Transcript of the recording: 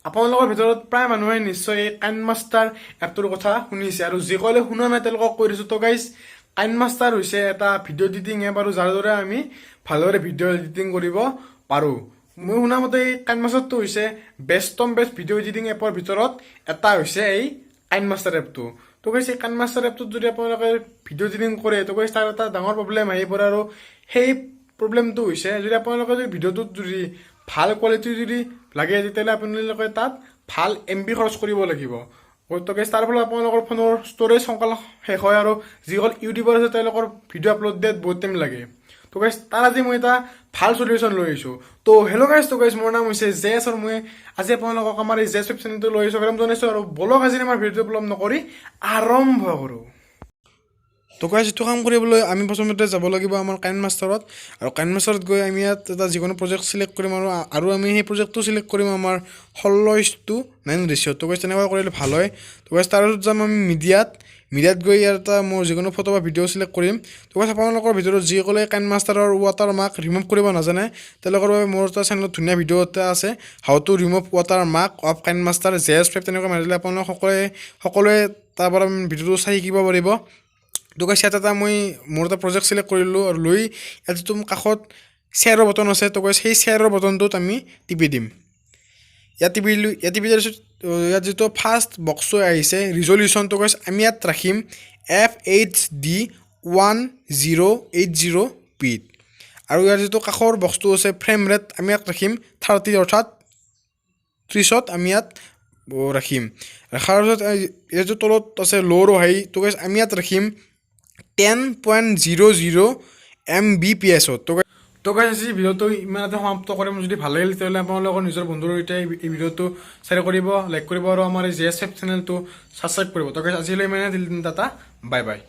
আপোনালোকৰ ভিতৰত প্ৰায় মানুহে নিশ্চয় এই কাইনমাষ্টাৰ এপটোৰ কথা শুনিছে আৰু যিসকলে শুনা নাই তেওঁলোকক কৈ দিছোঁ। তো গাইজ কাইনমাষ্টাৰ হৈছে এটা ভিডিঅ' এডিটিং এপ আৰু যাৰ দ্বাৰা আমি ভালদৰে ভিডিঅ' এডিটিং কৰিব পাৰোঁ। মই শুনা মতে এই কাইনমাষ্টাৰটো হৈছে বেষ্ট ভিডিঅ' এডিটিং এপৰ ভিতৰত এটা হৈছে এই কাইনমাষ্টাৰ এপটো। তো গাইজ এই কাইনমাষ্টাৰ এপটোত যদি আপোনালোকে ভিডিঅ' এডিটিং কৰে তো গাইজ তাৰ এটা ডাঙৰ প্ৰব্লেম আহি পৰে আৰু সেই প্ৰব্লেমটো হৈছে যদি আপোনালোকে যদি ভিডিঅ'টোত যদি ভাল কোৱালিটি যদি লাগে তেতিয়াহ'লে আপোনালোকে তাত ভাল MB খৰচ কৰিব লাগিব। তো গাইজ তাৰ ফলত আপোনালোকৰ ফোনৰ ষ্ট'ৰেজ সোনকালে শেষ হয় আৰু যিসকল ইউটিউবাৰ আছে তেওঁলোকৰ ভিডিঅ' আপলোড দিয়াত বহুত টাইম লাগে। তো গাইজ তাৰ আজি মই এটা ভাল চলিউশ্যন লৈ আহিছোঁ। তো হেল্ল' গাইজ, তো গাইজ মোৰ নাম হৈছে জেছ আৰু মই আজি আপোনালোকক আমাৰ এই জেছ ৱেব চেনেলটো লৈ আহিছোঁ কাৰণ জনাইছোঁ আৰু বলক আজি আমাৰ ভিডিঅ'টো পলম নকৰি আৰম্ভ কৰোঁ। তো গাইজ এইটো কাম কৰিবলৈ আমি প্ৰথমতে যাব লাগিব আমাৰ কাইনমাষ্টাৰত আৰু কাইনমাষ্টাৰত গৈ আমি ইয়াত এটা যিকোনো প্ৰজেক্ট চিলেক্ট কৰিম আৰু আমি সেই প্ৰজেক্টটো চিলেক্ট কৰিম আমাৰ 16:9 ৰেচিঅ'ত। তো গাইজ তেনেকুৱা কৰিলে ভাল হয়। তো গাইজ তাৰপিছত যাম আমি মিডিয়াত গৈ ইয়াত এটা মোৰ যিকোনো ফটো বা ভিডিঅ' চিলেক্ট কৰিম। তো গাইজ আপোনালোকৰ ভিতৰত যিসকলে কাইনমাষ্টাৰৰ ৱাটাৰ মাৰ্ক ৰিমুভ কৰিব নাজানে তেওঁলোকৰ বাবে মোৰ এটা চেনেলত ধুনীয়া ভিডিঅ' এটা আছে, how to remove watermark of KineMaster JS5 তেনেকুৱা মাৰিলে আপোনালোকে সকলোৱে তাৰ পৰা ভিডিঅ'টো চাই শিকিব পাৰিব। তো গাইজ ইয়াত এটা মই মোৰ এটা প্ৰজেক্ট চিলেক্ট কৰিলোঁ আৰু লৈ ইয়াত যিটো কাষত শ্বেয়াৰৰ বটন আছে তো গাইজ সেই শ্বেয়াৰৰ বটনটোত আমি টিপি দিম। ইয়াত টিপি দিয়াৰ পিছত ইয়াত যিটো ফাৰ্ষ্ট বক্সটো আহিছে ৰিজলিউশ্যন, তো গাইজ আমি ইয়াত ৰাখিম FHD 1080p আৰু ইয়াৰ যিটো কাষৰ বক্সটো আছে ফ্ৰেম ৰেট আমি ইয়াত ৰাখিম 30 অৰ্থাৎ 30ত আমি ইয়াত ৰাখিম। ৰখাৰ পিছত ইয়াৰ যিটো তলত আছে ল' আৰু হাই তো গাইজ আমি ইয়াত ৰাখিম 10.00 Mbps। তো গাইজ আজি ভিডিঅ'টো ইমানতে সমাপ্ত কৰিম। যদি ভাল লাগিল তেতিয়াহ'লে আপোনালোকৰ নিজৰ বন্ধুৰ সৈতে এই ভিডিঅ'টো শ্বেয়াৰ কৰিব, লাইক কৰিব আৰু আমাৰ এই JS5 চেনেলটো ছাবস্ক্ৰাইব কৰিব। তো গাইজ আজিলৈ ইমানে দিল, টাটা, বাই বাই।